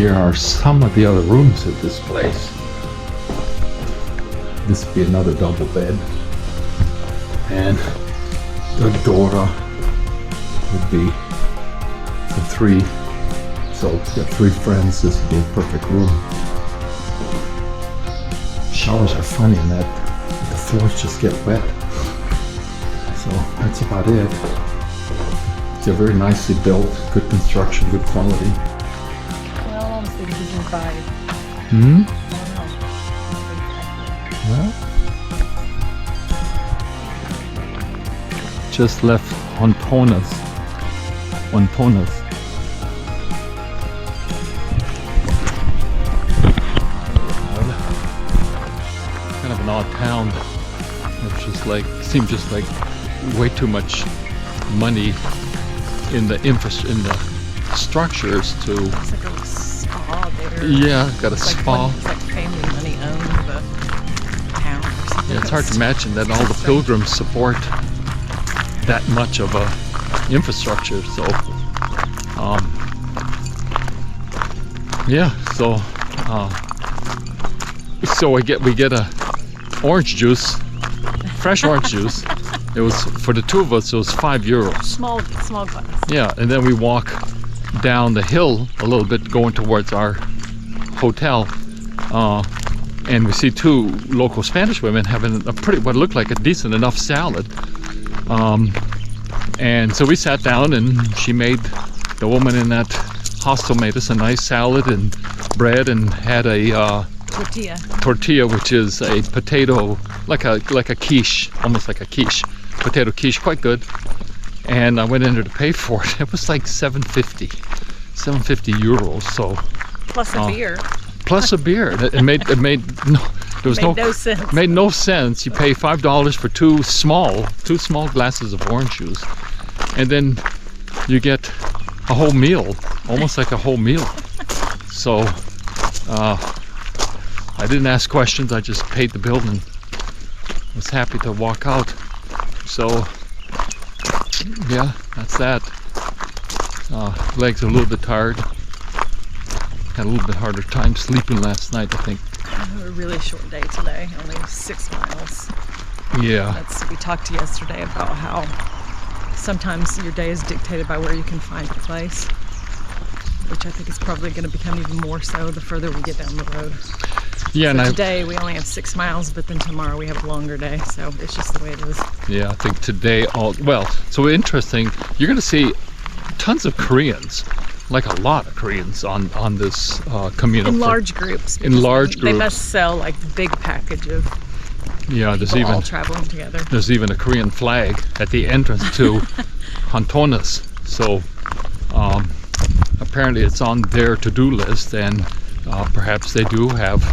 here are some of the other rooms at this place. This would be another double bed. And the Dora would be for three. So if you got three friends, this would be a perfect room. Showers are funny in that the floors just get wet. So that's about it. They're very nicely built, good construction, good quality. Well, I almost think this is by. Well, just left Hontanas. Kind of an odd town. It's just like, seemed just like way too much money in the structures to. It's like a spa there. Yeah, got a spa. It's like family money owned the town or something. Yeah, it's hard to imagine that all the pilgrims support that much of a infrastructure. So, yeah. So we get a orange juice, fresh orange juice. It was, for the two of us, it was €5. Small glass. Yeah, and then we walk down the hill a little bit going towards our hotel, and we see two local Spanish women having a pretty, what looked like a decent enough salad. And so we sat down, and the woman in that hostel made us a nice salad and bread, and had a tortilla, which is a potato, like a quiche, almost like a quiche, potato quiche, quite good. And I went in there to pay for it. It was like €7.50. So Plus a beer. Plus a beer. It made no sense. You pay $5 for two small glasses of orange juice, and then you get a whole meal, almost like a whole meal. So I didn't ask questions. I just paid the bill and was happy to walk out. So yeah, that's that. Legs are a little bit tired. Had a little bit harder time sleeping last night, I think. A really short day today, only 6 miles. Yeah. We talked yesterday about how sometimes your day is dictated by where you can find a place, which I think is probably going to become even more so the further we get down the road. Yeah, so today we only have 6 miles, but then tomorrow we have a longer day, so it's just the way it is. Yeah, I think today, so interesting, you're going to see tons of Koreans, like a lot of Koreans on this Camino. In large groups. They must sell like the big package of people all traveling together. There's even a Korean flag at the entrance to Hontanas. So apparently it's on their to-do list, and perhaps they do have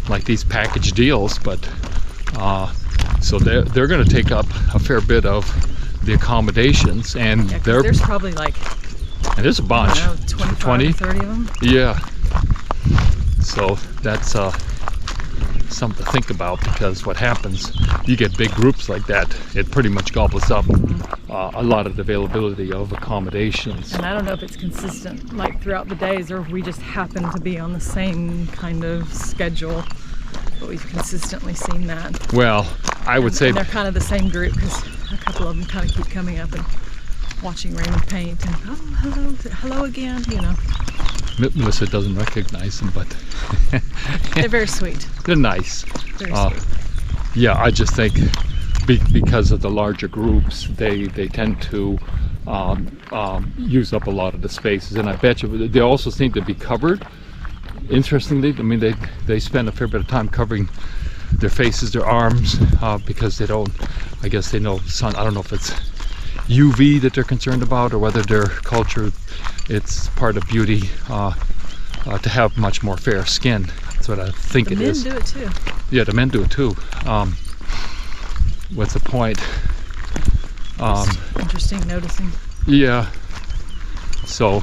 like these package deals, but so they're going to take up a fair bit of the accommodations, and there's probably like, and there's a bunch, 20, 30 of them. Yeah, so that's something to think about, because what happens, you get big groups like that, it pretty much gobbles up a lot of the availability of accommodations. And I don't know if it's consistent like throughout the days, or if we just happen to be on the same kind of schedule, but we've consistently seen that. Well, I would say they're kind of the same group, because a couple of them kind of keep coming up and watching Raymond paint, and hello again, you know. Melissa doesn't recognize them, but they're very sweet. They're nice. Very sweet. Yeah, I just think because of the larger groups, they tend to use up a lot of the spaces, and I bet you they also seem to be covered. Interestingly, I mean, they spend a fair bit of time covering their faces, their arms, because they don't. I guess they know sun. I don't know if it's UV that they're concerned about, or whether their culture, it's part of beauty to have much more fair skin. That's what I think it is. The men do it too. Yeah, the men do it too. What's the point? Interesting noticing. Yeah. So,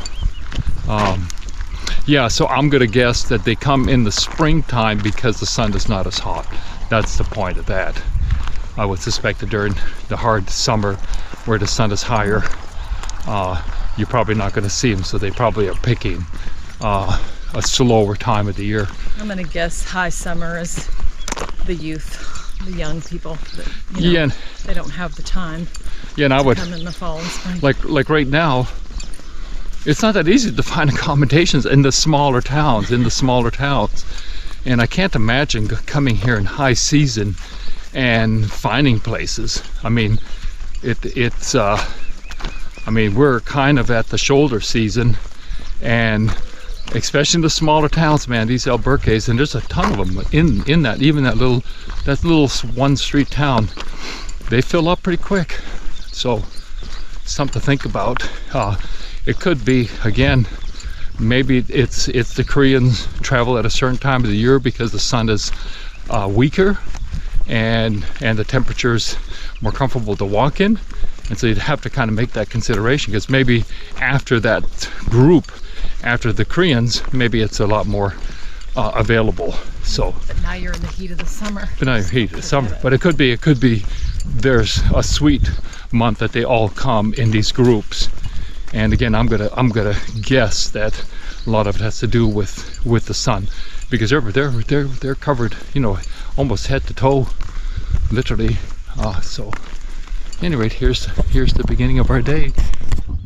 yeah, so I'm gonna guess that they come in the springtime because the sun is not as hot. That's the point of that. I would suspect that during the hard summer, where the sun is higher, you're probably not going to see them, so they probably are picking a slower time of the year. I'm gonna guess high summer is the youth, the young people that, you know, Yeah, they don't have the time yeah, and I to would come in the fall and spring. like right now. It's not that easy to find accommodations in the smaller towns. And I can't imagine coming here in high season and finding places. I mean, we're kind of at the shoulder season, and especially in the smaller towns, man, these alberques, and there's a ton of them in that, even that little one street town, they fill up pretty quick. So something to think about. It could be, again, maybe it's the Koreans travel at a certain time of the year because the sun is weaker and the temperature's more comfortable to walk in, and so you'd have to kind of make that consideration, because maybe after that group, after the Koreans, maybe it's a lot more available. So But now you're in the heat of the summer. but now heat of summer, but it could be there's a sweet month that they all come in these groups. And again, I'm gonna guess that a lot of it has to do with the sun, because they're covered, you know, almost head to toe, literally. So, at any rate, here's the beginning of our day.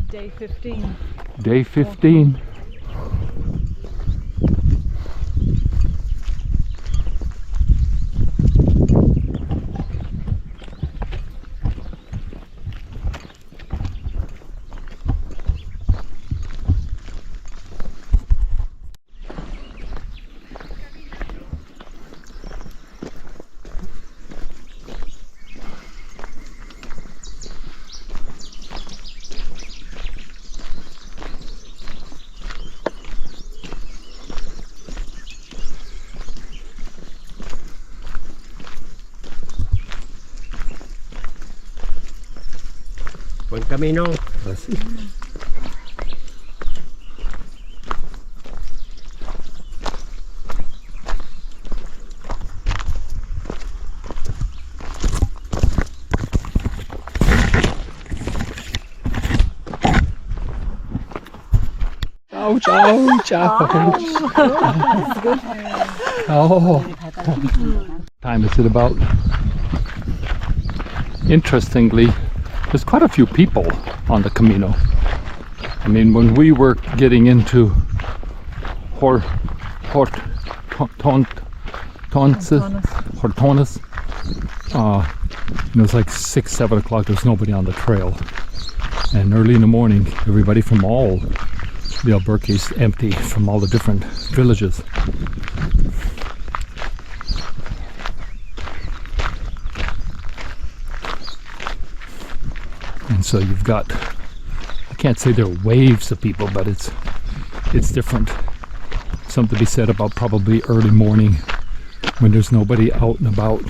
Day 15. Day 15. Buen camino. Así. Ciao, ciao, ciao. Oh, time is it about? Interestingly, there's quite a few people on the Camino. I mean, when we were getting into Hontanas, it was like 6-7 o'clock. There's nobody on the trail, and early in the morning, everybody from all the alberques empty, from all the different villages. And so you've got, I can't say there are waves of people, but it's different. Something to be said about probably early morning when there's nobody out and about.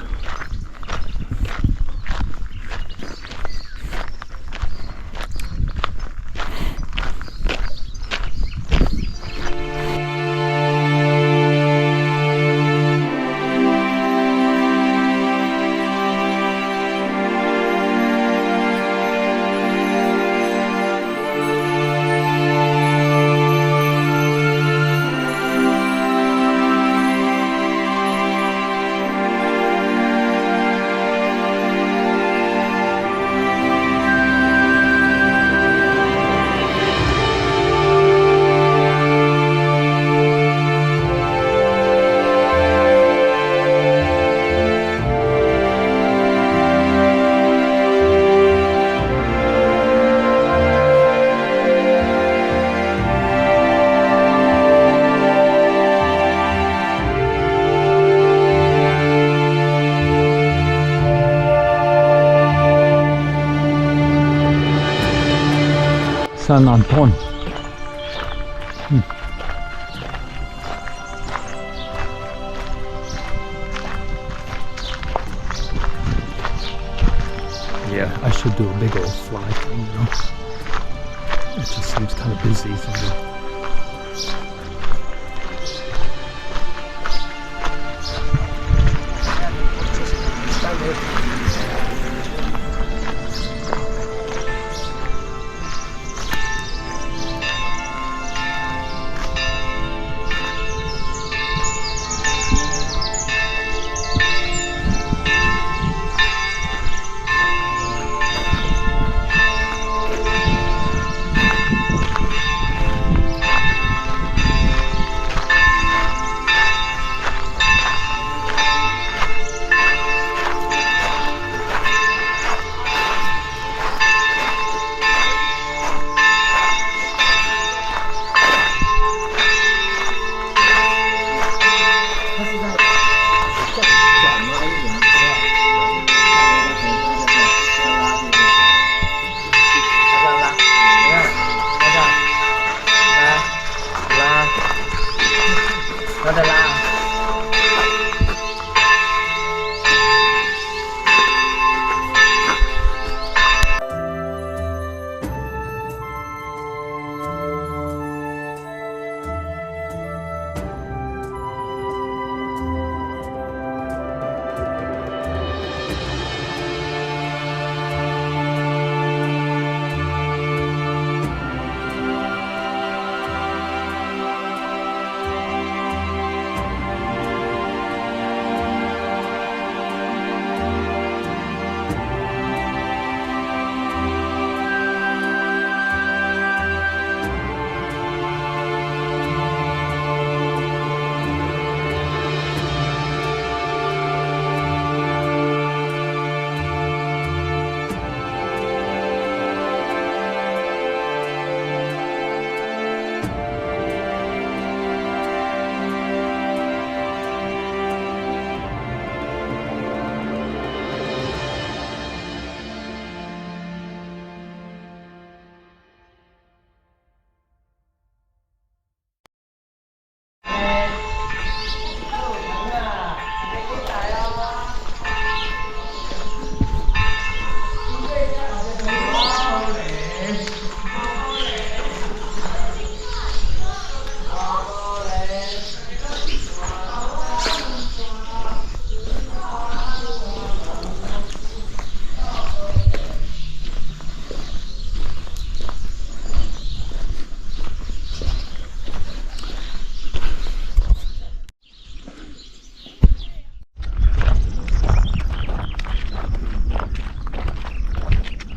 San Anton. Yeah, I should do a big old fly thing, you know. It just seems kind of busy.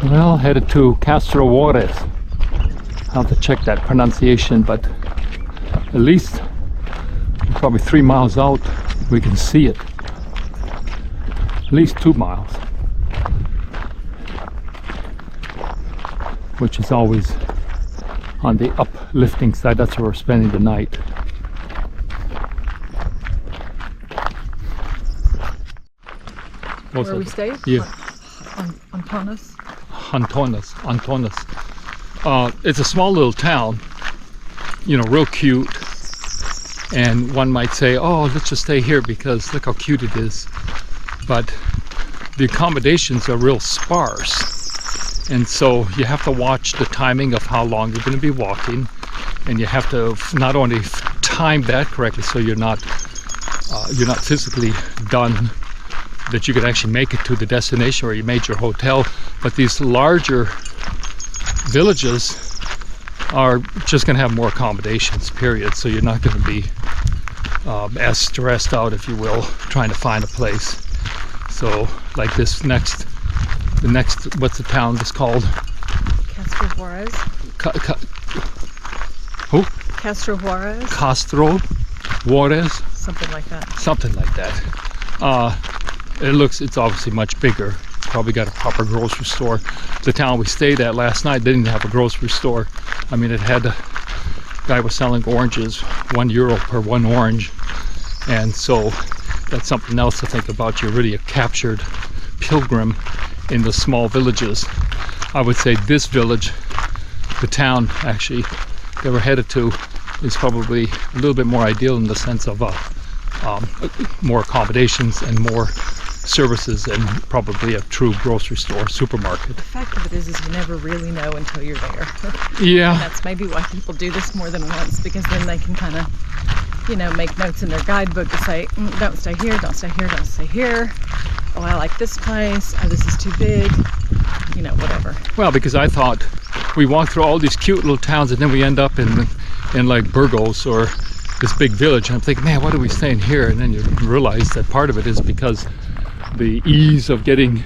Well, headed to Castrojeriz. I'll have to check that pronunciation, but at least probably 3 miles out we can see it. At least 2 miles. Which is always on the uplifting side. That's where we're spending the night. Where we stayed? Yeah. On Hontanas. Hontanas. It's a small little town, you know, real cute. And one might say, oh, let's just stay here because look how cute it is. But the accommodations are real sparse. And so you have to watch the timing of how long you're going to be walking. And you have to not only time that correctly so you're not physically done, that you could actually make it to the destination where you made your hotel, but these larger villages are just going to have more accommodations, period. So you're not going to be as stressed out, if you will, trying to find a place. So like this next, what's the town that's called? Castrojeriz. Who? Castrojeriz. Castrojeriz. Something like that. It's obviously much bigger. Probably got a proper grocery store. The town we stayed at last night didn't have a grocery store. I mean, it had a guy was selling oranges, €1 per one orange. And so that's something else to think about. You're really a captured pilgrim in the small villages. I would say this village, the town actually they were headed to, is probably a little bit more ideal in the sense of more accommodations and more services and probably a true grocery store, supermarket. The fact of it is you never really know until you're there. Yeah. And that's maybe why people do this more than once, because then they can kind of, you know, make notes in their guidebook to say, don't stay here, don't stay here, don't stay here. Oh, I like this place. Oh, this is too big. You know, whatever. Well, because I thought we walked through all these cute little towns and then we end up in like Burgos or this big village, and I'm thinking, man, why are we staying here? And then you realize that part of it is because the ease of getting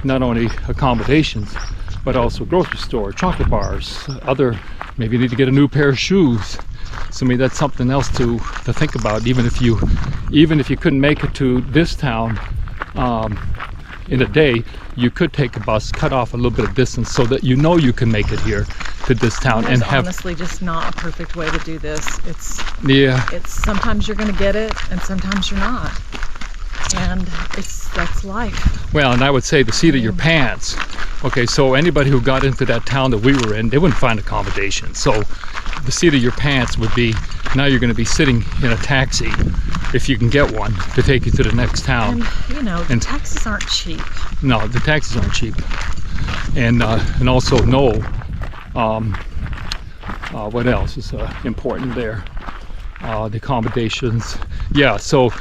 not only accommodations but also grocery store, chocolate bars, maybe you need to get a new pair of shoes. So I mean, that's something else to think about. Even if you couldn't make it to this town in a day, you could take a bus, cut off a little bit of distance so that you know you can make it here to this town. And honestly just not a perfect way to do this. It's sometimes you're going to get it and sometimes you're not. And that's life. Well, and I would say the seat of your pants. Okay, so anybody who got into that town that we were in, they wouldn't find accommodation. So the seat of your pants would be, now you're going to be sitting in a taxi, if you can get one, to take you to the next town. And you know, the taxis aren't cheap. No, the taxis aren't cheap. And also what else is important there? The accommodations. Yeah, so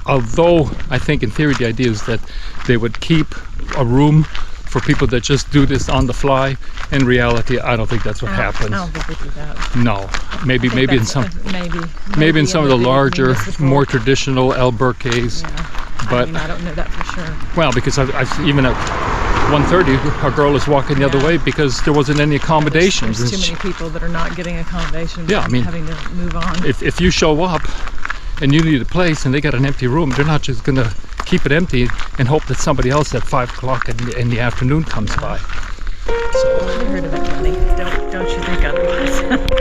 although I think in theory the idea is that they would keep a room for people that just do this on the fly, in reality I don't think that's what happens. I don't think they do that. No, maybe in some in some of the larger, more traditional albergues. Yeah, but I don't know that for sure. Well, because I've even at 1:30 a girl is walking the other way because there wasn't any accommodations. There's too many people that are not getting accommodations. Yeah, I mean, having to move on. If you show up and you need a place and they got an empty room, they're not just gonna keep it empty and hope that somebody else at 5 o'clock in the afternoon comes by. So I heard of that, money. Don't you think otherwise?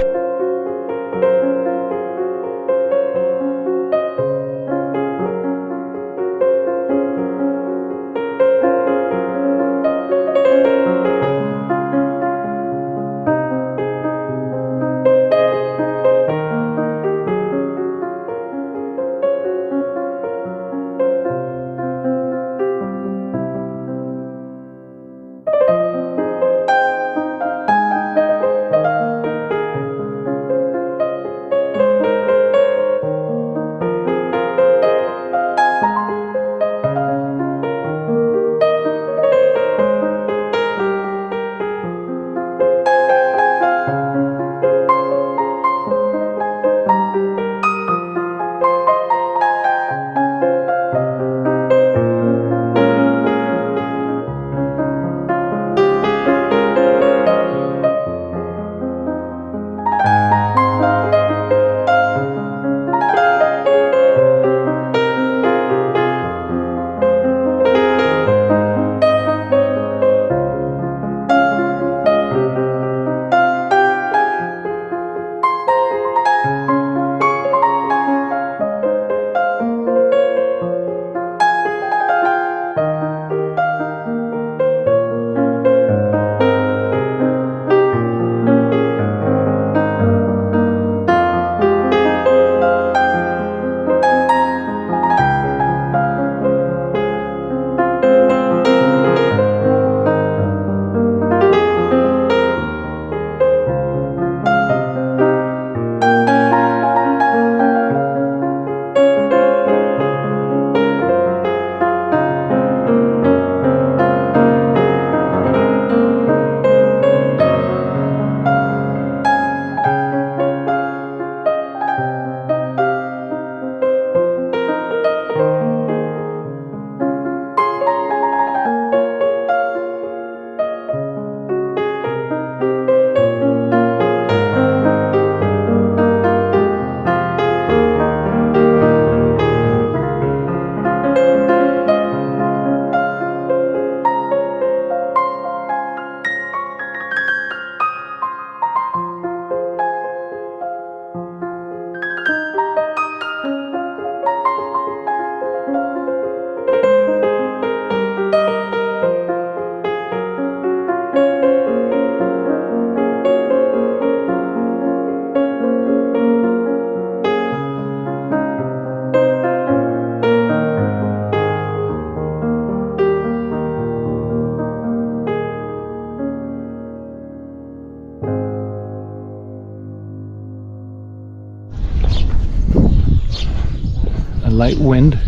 light wind.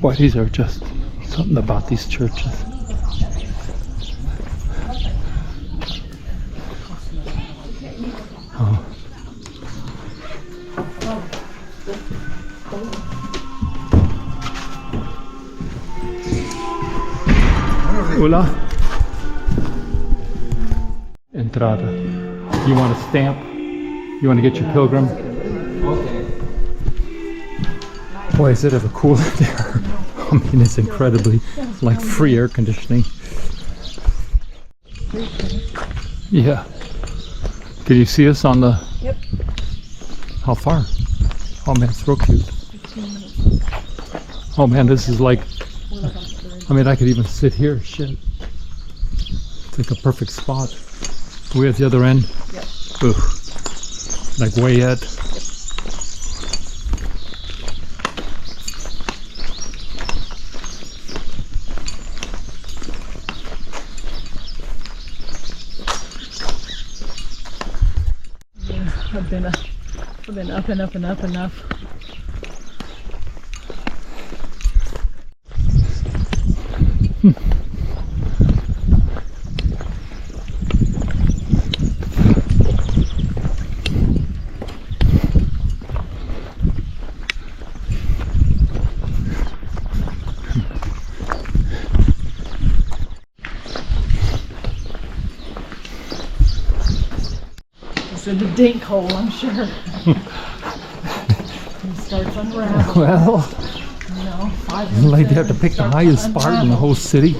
Boy, these are just something about these churches. Oh. Hola. Entrada. You want a stamp? You want to get your pilgrim? Okay. Boy, is it ever cool in there. I mean, it's incredibly like free air conditioning. Yeah. Can you see us on the... Yep. How far? Oh man, it's real cute. Oh man, this is like... I mean, I could even sit here. Shit. It's like a perfect spot. We at the other end? Yep. Ooh. Like way at. I've been up and up and up enough. It's in the dink hole, I'm sure. It starts unraveling. Well, You know, 5 like they have to pick the highest part in the whole city.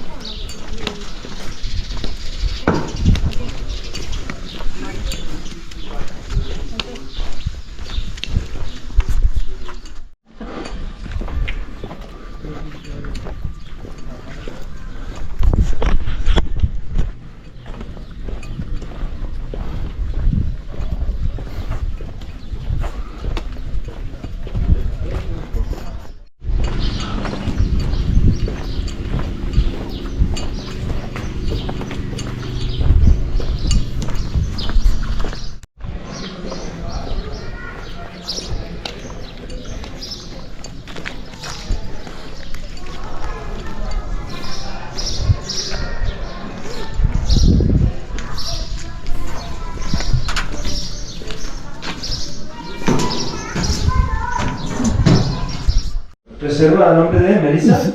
Reserva a nombre de Melissa.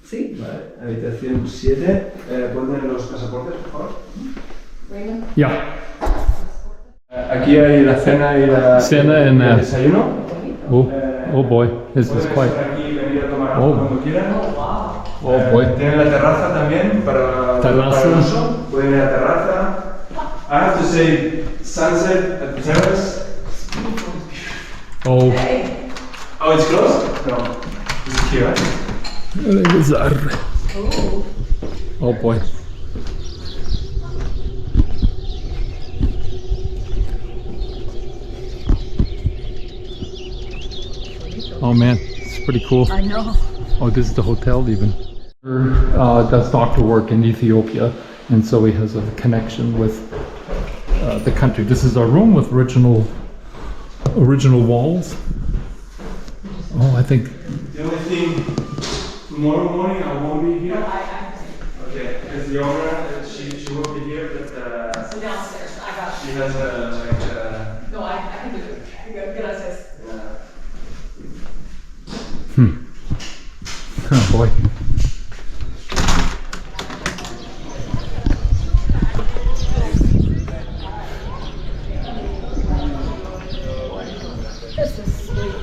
Sí. Vale, habitación 7. ¿Pueden los pasaportes, por favor? Yeah. Aquí hay la cena y la Cena and, el desayuno. Oh boy, this is Pueden quite. estar aquí y venir a tomar Oh. cuando quieran. Oh boy. Tienen la terraza también para Terraza. el uso. Pueden ir a la terraza. I have to say sunset at the terrace. Oh. Oh, it's closed? No. It's here. Oh boy. Oh man, it's pretty cool. I know. Oh, this is the hotel even. Does doctor work in Ethiopia, and so he has a connection with the country. This is our room with original walls. Oh, I think. The only thing, tomorrow morning I won't be here. Okay, because the owner, she won't be here, but So downstairs, I got she has a No, I can do it. Gracias. Oh boy. This is sweet.